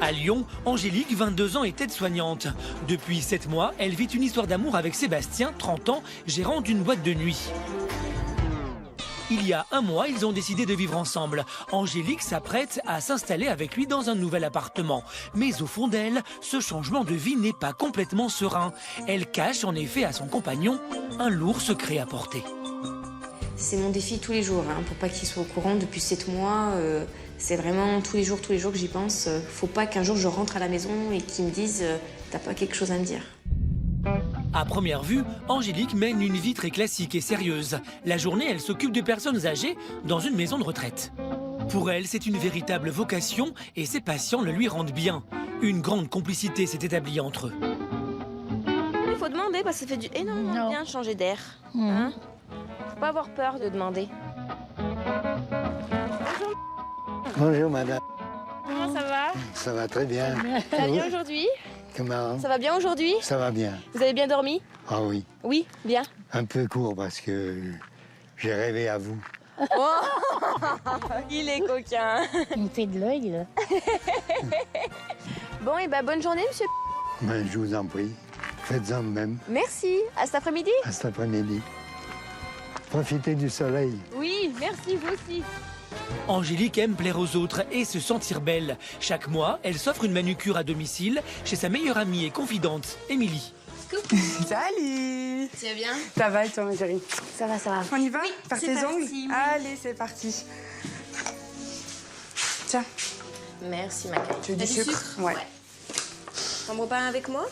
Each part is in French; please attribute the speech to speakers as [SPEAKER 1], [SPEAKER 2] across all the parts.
[SPEAKER 1] À Lyon, Angélique, 22 ans, est aide-soignante. Depuis 7 mois, elle vit une histoire d'amour avec Sébastien, 30 ans, gérant d'une boîte de nuit. Il y a un mois, ils ont décidé de vivre ensemble. Angélique s'apprête à s'installer avec lui dans un nouvel appartement. Mais au fond d'elle, ce changement de vie n'est pas complètement serein. Elle cache en effet à son compagnon un lourd secret à porter.
[SPEAKER 2] C'est mon défi tous les jours, pour pas qu'il soit au courant depuis 7 mois. C'est vraiment tous les jours que j'y pense. Faut pas qu'un jour je rentre à la maison et qu'ils me disent t'as pas quelque chose à me dire.
[SPEAKER 1] À première vue, Angélique mène une vie très classique et sérieuse. La journée, elle s'occupe de personnes âgées dans une maison de retraite. Pour elle, c'est une véritable vocation et ses patients le lui rendent bien. Une grande complicité s'est établie entre eux.
[SPEAKER 2] Il faut demander parce que ça fait énormément bien de changer d'air. Hein, faut pas avoir peur de demander.
[SPEAKER 3] Bonjour madame.
[SPEAKER 2] Comment ça va?
[SPEAKER 3] Ça va très bien.
[SPEAKER 2] Ça va bien aujourd'hui?
[SPEAKER 3] Comment?
[SPEAKER 2] Ça va bien aujourd'hui?
[SPEAKER 3] Ça va bien.
[SPEAKER 2] Vous avez bien dormi?
[SPEAKER 3] Ah oui.
[SPEAKER 2] Oui, bien.
[SPEAKER 3] Un peu court parce que j'ai rêvé à vous.
[SPEAKER 2] Oh il est coquin.
[SPEAKER 4] Il me fait de l'œil, là.
[SPEAKER 2] Bon, et bonne journée, monsieur.
[SPEAKER 3] Ben, je vous en prie. Faites-en de même.
[SPEAKER 2] Merci. À cet après-midi?
[SPEAKER 3] À cet après-midi. Profitez du soleil.
[SPEAKER 2] Oui, merci, vous aussi.
[SPEAKER 1] Angélique aime plaire aux autres et se sentir belle. Chaque mois, elle s'offre une manucure à domicile chez sa meilleure amie et confidente, Émilie.
[SPEAKER 5] Salut!
[SPEAKER 2] Tu vas bien?
[SPEAKER 5] Ça va et toi, ma chérie?
[SPEAKER 2] Ça va, ça va.
[SPEAKER 5] On y va?
[SPEAKER 2] Oui,
[SPEAKER 5] Par
[SPEAKER 2] c'est
[SPEAKER 5] tes
[SPEAKER 2] parti,
[SPEAKER 5] ongles?
[SPEAKER 2] oui.
[SPEAKER 5] Allez, c'est parti. Tiens,
[SPEAKER 2] Merci, ma chérie.
[SPEAKER 5] tu veux du
[SPEAKER 2] T'as
[SPEAKER 5] sucre? Ouais.
[SPEAKER 2] T'en bois pas un avec moi?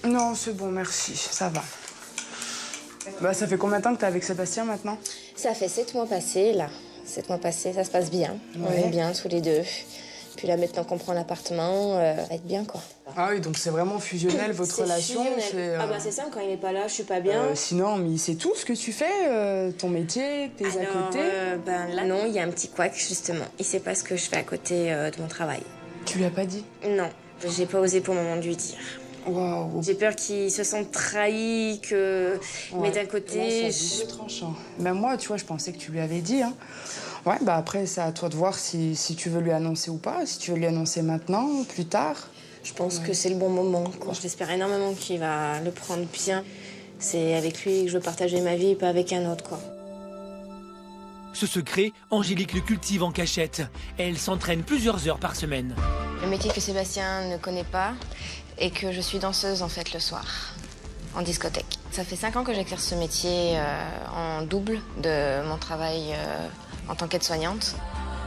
[SPEAKER 5] Non, c'est bon, merci. Ça va. Bah, ça fait combien de temps que t'es avec Sébastien maintenant?
[SPEAKER 2] Ça fait 7 mois passés, là. 7 mois passés, ça se passe bien. On
[SPEAKER 5] Ouais.
[SPEAKER 2] est bien tous les deux. Puis là, maintenant qu'on prend l'appartement, ça va être bien, quoi.
[SPEAKER 5] Ah oui, donc c'est vraiment fusionnel, votre
[SPEAKER 2] C'est
[SPEAKER 5] relation.
[SPEAKER 2] fusionnel. Ah bah c'est ça, quand il est pas là, je suis pas bien.
[SPEAKER 5] Sinon, mais il sait tout ce que tu fais, ton métier, tes à côté.
[SPEAKER 2] Là, non, il y a un petit couac, justement. Il sait pas ce que je fais à côté de mon travail.
[SPEAKER 5] Tu lui as pas dit?
[SPEAKER 2] Non, j'ai pas osé pour le moment de lui dire.
[SPEAKER 5] Waouh.
[SPEAKER 2] J'ai peur qu'il se sente trahi, que... Mais d'un côté...
[SPEAKER 5] Là, c'est tranchant. Même moi, tu vois, je pensais que tu lui avais dit. Hein. Ouais, bah après, c'est à toi de voir si tu veux lui annoncer ou pas. Si tu veux lui annoncer maintenant, plus tard.
[SPEAKER 2] Je pense que c'est le bon moment, quoi. J'espère énormément qu'il va le prendre bien. C'est avec lui que je veux partager ma vie et pas avec un autre, quoi.
[SPEAKER 1] Ce secret, Angélique le cultive en cachette. Elle s'entraîne plusieurs heures par semaine.
[SPEAKER 2] Le métier que Sébastien ne connaît pas et que je suis danseuse, en fait, le soir, en discothèque. Ça fait 5 ans que j'exerce ce métier en double de mon travail en tant qu'aide-soignante.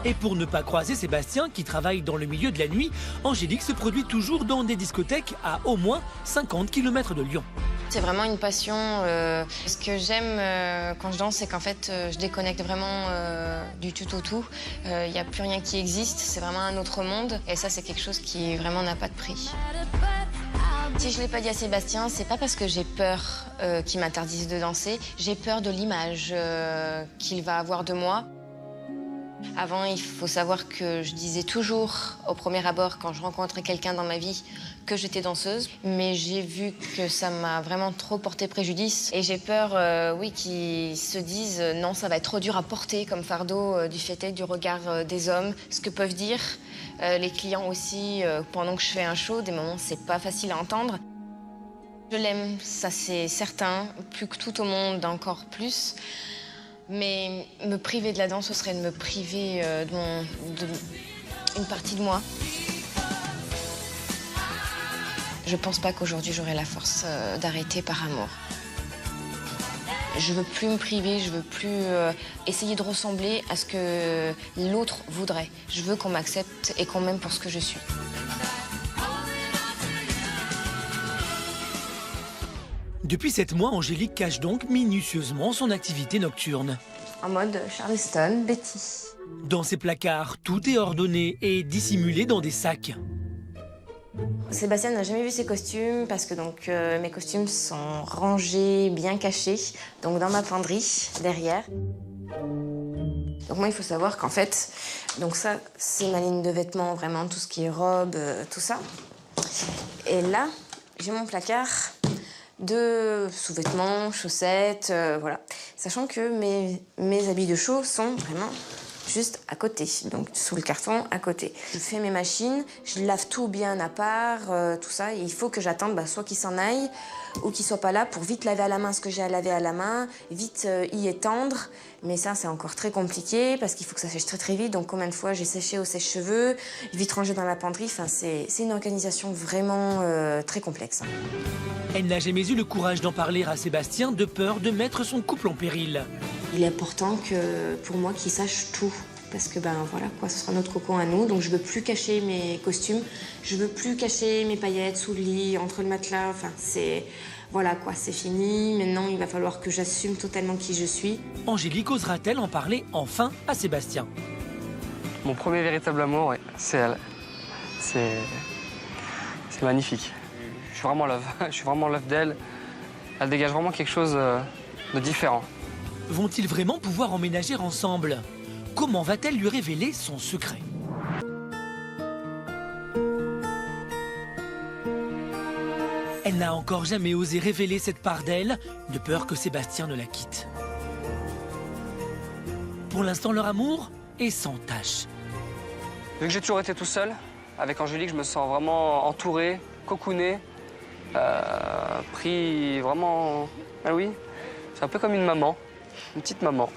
[SPEAKER 1] Et pour ne pas croiser Sébastien, qui travaille dans le milieu de la nuit, Angélique se produit toujours dans des discothèques à au moins 50 km de Lyon.
[SPEAKER 2] C'est vraiment une passion. Ce que j'aime quand je danse, c'est qu'en fait, je déconnecte vraiment du tout au tout. Il n'y a plus rien qui existe, c'est vraiment un autre monde. Et ça, c'est quelque chose qui vraiment n'a pas de prix. Si je ne l'ai pas dit à Sébastien, c'est pas parce que j'ai peur qu'il m'interdise de danser. J'ai peur de l'image qu'il va avoir de moi. Avant, il faut savoir que je disais toujours, au premier abord, quand je rencontrais quelqu'un dans ma vie, que j'étais danseuse. Mais j'ai vu que ça m'a vraiment trop porté préjudice. Et j'ai peur, oui, qu'ils se disent « Non, ça va être trop dur à porter comme fardeau du fait du regard des hommes ». Ce que peuvent dire les clients aussi, pendant que je fais un show, des moments, c'est pas facile à entendre. Je l'aime, ça c'est certain, plus que tout au monde, encore plus. Mais me priver de la danse, ce serait de me priver d'une partie de moi. Je pense pas qu'aujourd'hui j'aurai la force d'arrêter par amour. Je veux plus me priver, je veux plus essayer de ressembler à ce que l'autre voudrait. Je veux qu'on m'accepte et qu'on m'aime pour ce que je suis.
[SPEAKER 1] Depuis 7 mois, Angélique cache donc minutieusement son activité nocturne.
[SPEAKER 2] En mode Charleston, Betty.
[SPEAKER 1] Dans ses placards, tout est ordonné et dissimulé dans des sacs.
[SPEAKER 2] Sébastien n'a jamais vu ses costumes parce que donc mes costumes sont rangés, bien cachés, donc dans ma penderie, derrière. Donc moi, il faut savoir qu'en fait, donc ça, c'est ma ligne de vêtements, vraiment tout ce qui est robe, tout ça. Et là, j'ai mon placard de sous-vêtements, chaussettes, voilà. Sachant que mes habits de show sont vraiment juste à côté, donc sous le carton, à côté. Je fais mes machines, je lave tout bien à part, tout ça. Et il faut que j'attende soit qu'il s'en aille ou qu'il soit pas là pour vite laver à la main ce que j'ai à laver à la main, vite y étendre. Mais ça, c'est encore très compliqué parce qu'il faut que ça sèche très très vite. Donc combien de fois j'ai séché au sèche-cheveux, vite rangé dans la penderie. Enfin, c'est une organisation vraiment très complexe.
[SPEAKER 1] Elle n'a jamais eu le courage d'en parler à Sébastien de peur de mettre son couple en péril.
[SPEAKER 2] Il est important que, pour moi, qu'il sache tout. Parce que, voilà, quoi, ce sera notre cocon à nous. Donc, je veux plus cacher mes costumes. Je veux plus cacher mes paillettes sous le lit, entre le matelas. Enfin, voilà, quoi, c'est fini. Maintenant, il va falloir que j'assume totalement qui je suis.
[SPEAKER 1] Angélique osera-t-elle en parler enfin à Sébastien?
[SPEAKER 4] Mon premier véritable amour, ouais, c'est elle. C'est magnifique. Je suis vraiment love. Je suis vraiment love d'elle. Elle dégage vraiment quelque chose de différent.
[SPEAKER 1] Vont-ils vraiment pouvoir emménager ensemble? Comment va-t-elle lui révéler son secret? Elle n'a encore jamais osé révéler cette part d'elle, de peur que Sébastien ne la quitte. Pour l'instant, leur amour est sans tache.
[SPEAKER 4] Vu que j'ai toujours été tout seul, avec Angélique, je me sens vraiment entouré, cocooné, pris vraiment... Ah oui, c'est un peu comme une maman, une petite maman,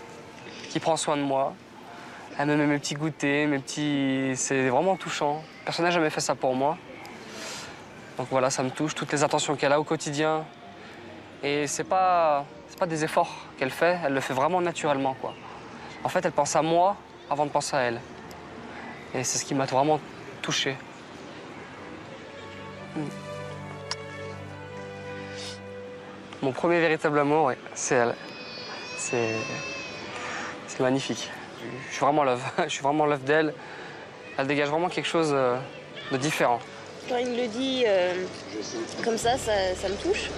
[SPEAKER 4] qui prend soin de moi. Elle me met mes petits goûters, mes petits... C'est vraiment touchant. Personne n'a jamais fait ça pour moi. Donc voilà, ça me touche, toutes les attentions qu'elle a au quotidien. Et c'est pas des efforts qu'elle fait, elle le fait vraiment naturellement, quoi. En fait, elle pense à moi avant de penser à elle. Et c'est ce qui m'a vraiment touché. Mon premier véritable amour, ouais, c'est elle. C'est magnifique. Je suis vraiment love. Je suis vraiment love d'elle. Elle dégage vraiment quelque chose de différent.
[SPEAKER 2] Quand il le dit comme ça me touche.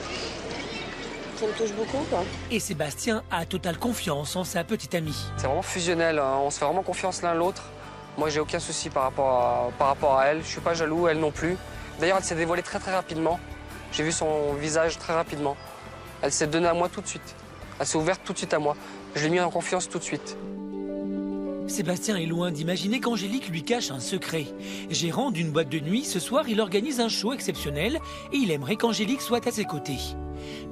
[SPEAKER 2] Ça me touche beaucoup, quoi.
[SPEAKER 1] Et Sébastien a totale confiance en sa petite amie.
[SPEAKER 4] C'est vraiment fusionnel, hein. On se fait vraiment confiance l'un l'autre. Moi, j'ai aucun souci par rapport à elle. Je suis pas jaloux, elle non plus. D'ailleurs, elle s'est dévoilée très très rapidement. J'ai vu son visage très rapidement. Elle s'est donnée à moi tout de suite. Elle s'est ouverte tout de suite à moi. Je l'ai mis en confiance tout de suite.
[SPEAKER 1] Sébastien est loin d'imaginer qu'Angélique lui cache un secret. Gérant d'une boîte de nuit, ce soir, il organise un show exceptionnel et il aimerait qu'Angélique soit à ses côtés.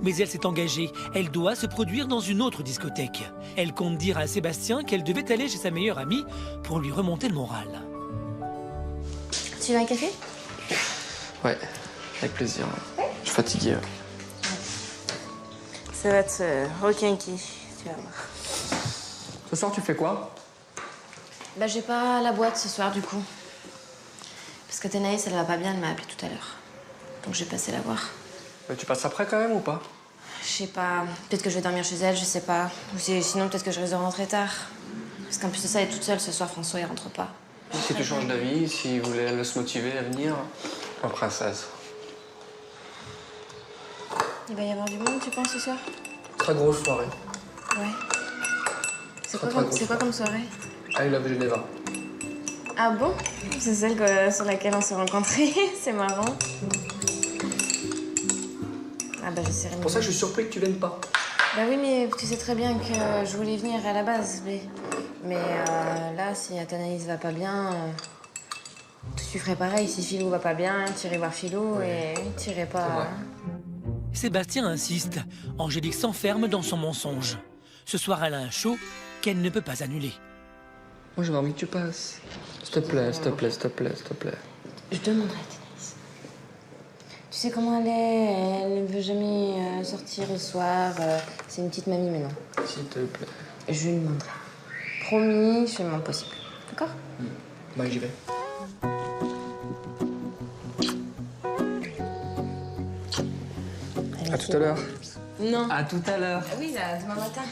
[SPEAKER 1] Mais elle s'est engagée, elle doit se produire dans une autre discothèque. Elle compte dire à Sébastien qu'elle devait aller chez sa meilleure amie pour lui remonter le moral.
[SPEAKER 2] Tu veux un café?
[SPEAKER 4] Ouais, avec plaisir. Je suis fatigué.
[SPEAKER 2] Ça va te requinquer, tu vas voir.
[SPEAKER 4] Ce soir, tu fais quoi?
[SPEAKER 2] J'ai pas la boîte ce soir, du coup. Parce que Thénaïs, elle va pas bien, elle m'a appelé tout à l'heure. Donc je vais passer la voir.
[SPEAKER 4] Tu passes après quand même ou pas?
[SPEAKER 2] Je sais pas. Peut-être que je vais dormir chez elle, je sais pas. Ou sinon, peut-être que je risque de rentrer tard. Parce qu'en plus de ça, elle est toute seule ce soir, François, il rentre pas.
[SPEAKER 4] Si tu changes d'avis, si vous voulez elle se motiver à venir, ma princesse.
[SPEAKER 2] Il va y avoir du monde, tu penses, ce soir?
[SPEAKER 4] Très grosse soirée.
[SPEAKER 2] Ouais. C'est quoi comme soirée?
[SPEAKER 4] I Love Geneva.
[SPEAKER 2] Ah bon? C'est celle sur laquelle on s'est rencontrés. C'est marrant. Ah je sais rien.
[SPEAKER 4] C'est pour ça que je suis surpris que tu viennes pas.
[SPEAKER 2] Oui, mais tu sais très bien que je voulais venir à la base. Mais là, si Athanaïs va pas bien, tu ferais pareil. Si Philou va pas bien, tu irais voir Philou et tu irais pas...
[SPEAKER 1] Sébastien insiste. Angélique s'enferme dans son mensonge. Ce soir, elle a un show qu'elle ne peut pas annuler.
[SPEAKER 4] Moi, j'avais envie que tu passes. S'il te plaît, s'il te plaît, s'il te plaît, s'il te plaît.
[SPEAKER 2] Je demanderai à Thénaïs. Tu sais comment elle est? Elle ne veut jamais sortir le soir. C'est une petite mamie maintenant.
[SPEAKER 4] S'il te plaît.
[SPEAKER 2] Je lui demanderai. Promis, je fais mon possible. D'accord?
[SPEAKER 4] J'y vais. À tout à l'heure.
[SPEAKER 2] Non.
[SPEAKER 4] À tout à l'heure.
[SPEAKER 2] Oui, là, demain matin.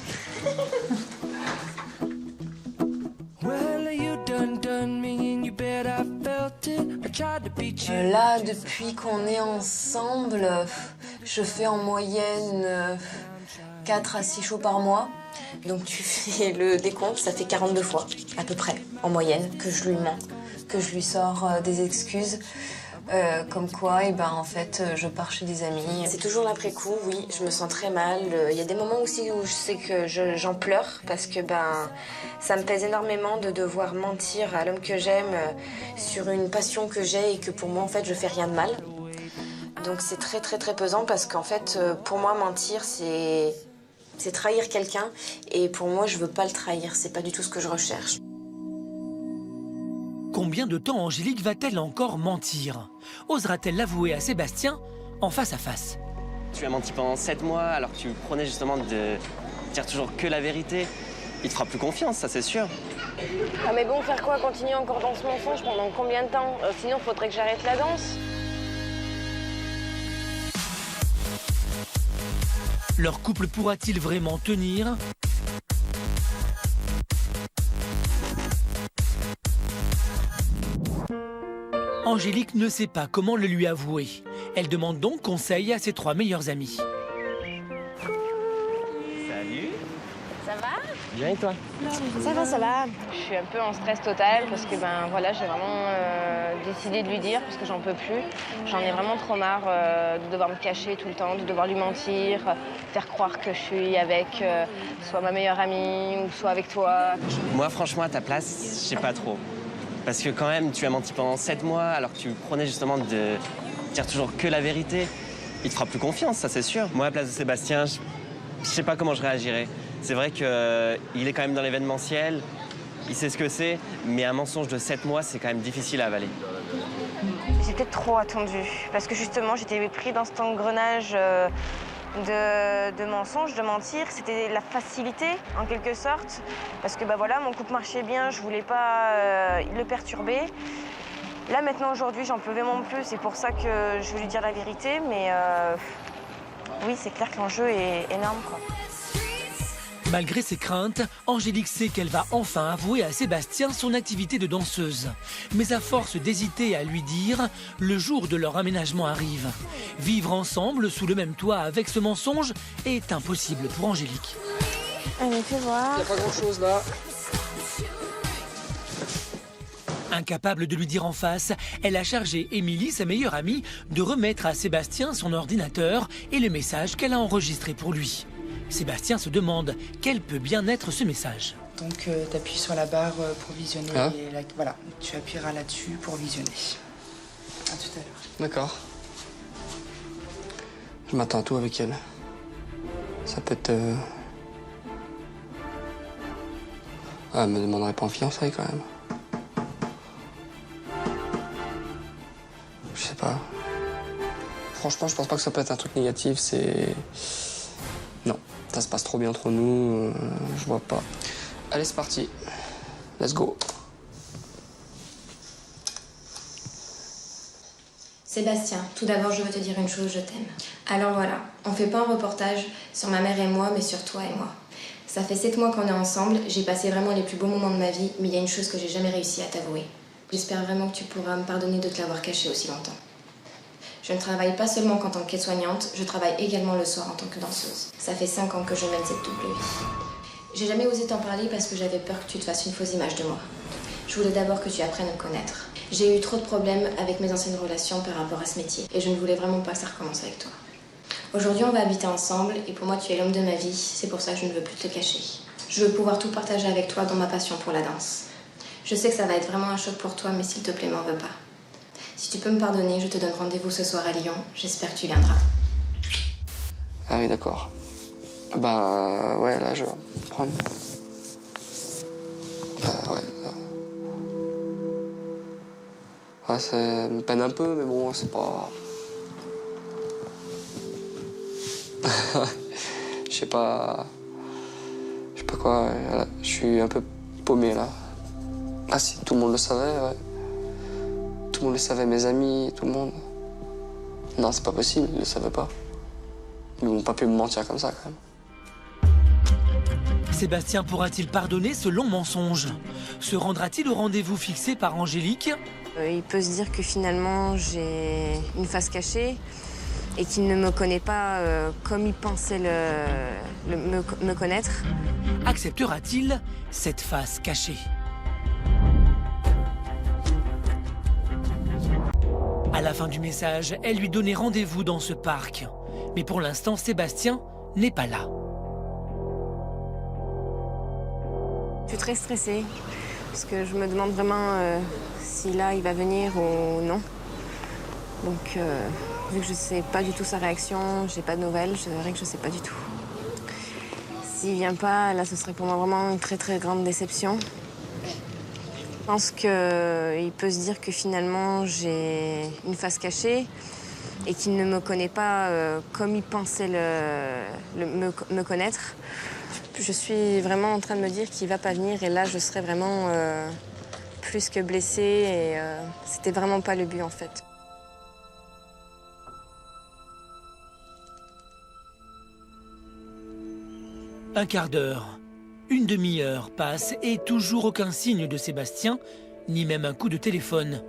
[SPEAKER 2] Là, depuis qu'on est ensemble, je fais en moyenne 4 à 6 shows par mois. Donc tu fais le décompte, ça fait 42 fois, à peu près, en moyenne, que je lui mens, que je lui sors des excuses. Comme quoi, en fait, je pars chez des amis. C'est toujours l'après-coup, oui, je me sens très mal. Il y a des moments aussi où je sais que j'en pleure parce que ça me pèse énormément de devoir mentir à l'homme que j'aime sur une passion que j'ai et que pour moi, en fait, je fais rien de mal. Donc c'est très, très, très pesant parce qu'en fait, pour moi, mentir, c'est trahir quelqu'un. Et pour moi, je veux pas le trahir, c'est pas du tout ce que je recherche.
[SPEAKER 1] Combien de temps Angélique va-t-elle encore mentir? Osera-t-elle l'avouer à Sébastien en face à face?
[SPEAKER 6] Tu as menti pendant 7 mois alors que tu prenais justement de dire toujours que la vérité. Il te fera plus confiance, ça c'est sûr.
[SPEAKER 2] Ah mais bon, faire quoi? Continuer encore dans ce mensonge pendant combien de temps? Sinon, faudrait que j'arrête la danse.
[SPEAKER 1] Leur couple pourra-t-il vraiment tenir? Angélique ne sait pas comment le lui avouer. Elle demande donc conseil à ses 3 meilleurs amis.
[SPEAKER 6] Salut.
[SPEAKER 2] Ça va?
[SPEAKER 6] Bien et toi?
[SPEAKER 2] Ça va. Je suis un peu en stress total parce que voilà, j'ai vraiment décidé de lui dire parce que j'en peux plus. J'en ai vraiment trop marre de devoir me cacher tout le temps, de devoir lui mentir, faire croire que je suis avec soit ma meilleure amie ou soit avec toi.
[SPEAKER 6] Moi franchement à ta place, je sais pas trop. Parce que quand même, tu as menti pendant 7 mois alors que tu prenais justement de dire toujours que la vérité. Il te fera plus confiance, ça c'est sûr. Moi à la place de Sébastien, je sais pas comment je réagirais. C'est vrai qu'il est quand même dans l'événementiel, il sait ce que c'est, mais un mensonge de 7 mois, c'est quand même difficile à avaler.
[SPEAKER 2] J'ai peut-être trop attendu parce que justement, j'étais pris dans cet engrenage de mensonges, de mentir. C'était la facilité, en quelque sorte. Parce que voilà, mon couple marchait bien, je voulais pas le perturber. Là, maintenant, aujourd'hui, j'en peux vraiment plus. C'est pour ça que je veux lui dire la vérité. Mais oui, c'est clair que l'enjeu est énorme, quoi.
[SPEAKER 1] Malgré ses craintes, Angélique sait qu'elle va enfin avouer à Sébastien son activité de danseuse. Mais à force d'hésiter à lui dire, le jour de leur aménagement arrive. Vivre ensemble sous le même toit avec ce mensonge est impossible pour Angélique.
[SPEAKER 2] Allez, fais voir.
[SPEAKER 4] Il n'y a pas grand-chose là.
[SPEAKER 1] Incapable de lui dire en face, elle a chargé Émilie, sa meilleure amie, de remettre à Sébastien son ordinateur et le message qu'elle a enregistré pour lui. Sébastien se demande quel peut bien être ce message.
[SPEAKER 5] Donc tu appuies sur la barre pour visionner.
[SPEAKER 4] Ah.
[SPEAKER 5] Et voilà, tu appuieras là-dessus pour visionner. À tout à l'heure.
[SPEAKER 4] D'accord. Je m'attends à tout avec elle. Ça peut être... Ah, elle me demanderait pas en fiançailles quand même. Je sais pas. Franchement, je pense pas que ça peut être un truc négatif, c'est... Non, ça se passe trop bien entre nous, je vois pas. Allez, c'est parti. Let's go.
[SPEAKER 7] Sébastien, tout d'abord, je veux te dire une chose, je t'aime. Alors voilà, on fait pas un reportage sur ma mère et moi, mais sur toi et moi. Ça fait 7 mois qu'on est ensemble, j'ai passé vraiment les plus beaux moments de ma vie, mais il y a une chose que j'ai jamais réussi à t'avouer. J'espère vraiment que tu pourras me pardonner de te l'avoir caché aussi longtemps. Je ne travaille pas seulement qu'en tant qu'aide-soignante, je travaille également le soir en tant que danseuse. Ça fait 5 ans que je mène cette double vie. J'ai jamais osé t'en parler parce que j'avais peur que tu te fasses une fausse image de moi. Je voulais d'abord que tu apprennes à me connaître. J'ai eu trop de problèmes avec mes anciennes relations par rapport à ce métier et je ne voulais vraiment pas que ça recommence avec toi. Aujourd'hui, on va habiter ensemble et pour moi, tu es l'homme de ma vie. C'est pour ça que je ne veux plus te cacher. Je veux pouvoir tout partager avec toi dans ma passion pour la danse. Je sais que ça va être vraiment un choc pour toi, mais s'il te plaît, m'en veux pas. Si tu peux me pardonner, je te donne rendez-vous ce soir à Lyon. J'espère que tu viendras.
[SPEAKER 4] Ah oui, d'accord. Bah ouais, là, je vais prendre... ouais. Ouais, ça me peine un peu, mais bon, c'est pas... Je sais pas quoi, je suis un peu paumé, là. Ah si, tout le monde le savait, ouais. Tout le monde le savait, mes amis, tout le monde. Non, c'est pas possible, ils le savaient pas. Ils n'ont pas pu me mentir comme ça, quand même.
[SPEAKER 1] Sébastien pourra-t-il pardonner ce long mensonge? Se rendra-t-il au rendez-vous fixé par Angélique?
[SPEAKER 2] Il peut se dire que finalement j'ai une face cachée et qu'il ne me connaît pas comme il pensait me connaître.
[SPEAKER 1] Acceptera-t-il cette face cachée? À la la fin du message, elle lui donnait rendez-vous dans ce parc. Mais pour l'instant, Sébastien n'est pas là.
[SPEAKER 2] Je suis très stressée parce que je me demande vraiment si là il va venir ou non. Donc vu que je sais pas du tout sa réaction, j'ai pas de nouvelles, c'est vrai que je sais pas du tout. S'il vient pas, là ce serait pour moi vraiment une très très grande déception. Je pense qu'il peut se dire que finalement j'ai une face cachée et qu'il ne me connaît pas comme il pensait me connaître. Je suis vraiment en train de me dire qu'il va pas venir et là je serais vraiment plus que blessée et c'était vraiment pas le but en fait.
[SPEAKER 1] Un quart d'heure, une demi-heure passe et toujours aucun signe de Sébastien, ni même un coup de téléphone.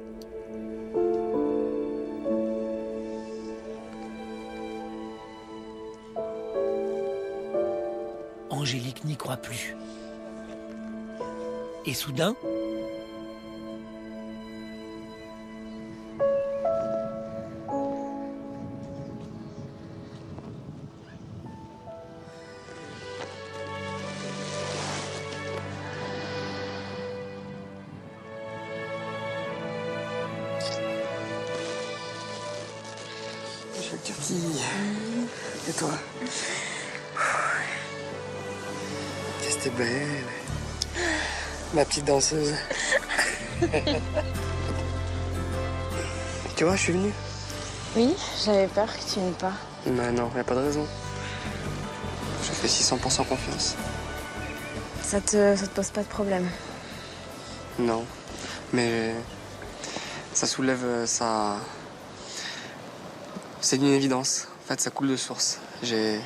[SPEAKER 1] Angélique n'y croit plus. Et soudain,
[SPEAKER 4] Bonjour Curti. Et toi? Qu'est-ce que t'es belle. Ma petite danseuse. Tu vois, je suis venu.
[SPEAKER 2] Oui, j'avais peur que tu viennes pas.
[SPEAKER 4] Mais non, y a pas de raison. Je fais 600% confiance.
[SPEAKER 2] Ça te pose pas de problème?
[SPEAKER 4] Non, mais ça soulève ça. C'est une évidence. En fait, ça coule de source. Je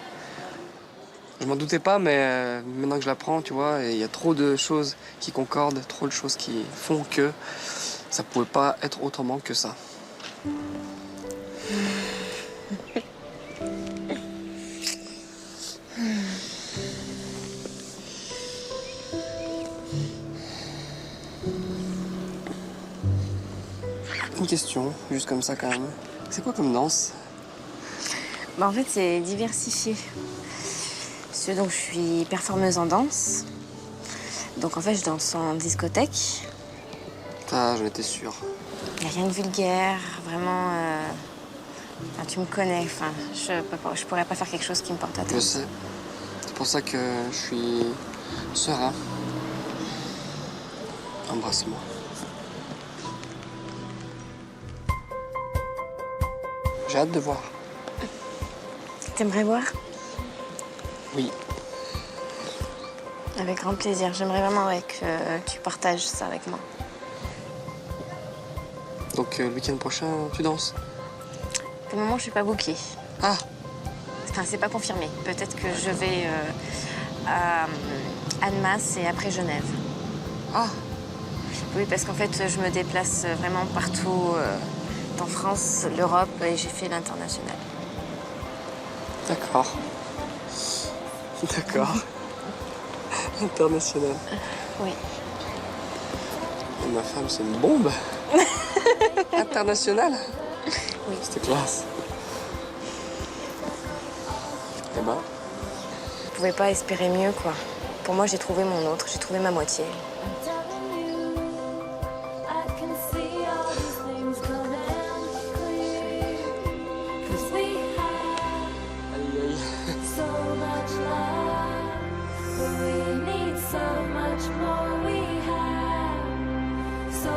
[SPEAKER 4] m'en doutais pas, mais maintenant que je l'apprends, tu vois, il y a trop de choses qui concordent, trop de choses qui font que ça pouvait pas être autrement que ça. Une question, juste comme ça quand même. C'est quoi comme danse?
[SPEAKER 2] Bah, en fait, c'est diversifié. Donc, je suis performeuse en danse. Donc, en fait, je danse en discothèque.
[SPEAKER 4] Ah, j'en étais sûre.
[SPEAKER 2] Il n'y a rien de vulgaire, vraiment. Enfin, tu me connais. Enfin, je pourrais pas faire quelque chose qui me porte atteinte.
[SPEAKER 4] Je sais. C'est pour ça que je suis serein. Embrasse-moi. J'ai hâte de voir.
[SPEAKER 2] T'aimerais voir?
[SPEAKER 4] Oui.
[SPEAKER 2] Avec grand plaisir. J'aimerais vraiment que tu partages ça avec moi.
[SPEAKER 4] Donc le week-end prochain, tu danses?
[SPEAKER 2] Pour le moment, je suis pas bookée.
[SPEAKER 4] Ah!
[SPEAKER 2] Enfin, c'est pas confirmé. Peut-être que je vais à Annemasse et après Genève.
[SPEAKER 4] Ah!
[SPEAKER 2] Oui, parce qu'en fait, je me déplace vraiment partout en France, l'Europe et j'ai fait l'international.
[SPEAKER 4] D'accord. D'accord. International.
[SPEAKER 2] Oui.
[SPEAKER 4] Et ma femme, c'est une bombe. Internationale?
[SPEAKER 2] Oui.
[SPEAKER 4] C'était classe. Eh ben.
[SPEAKER 2] Je pouvais pas espérer mieux, quoi. Pour moi, j'ai trouvé mon autre, j'ai trouvé ma moitié.
[SPEAKER 8] So much more we have, so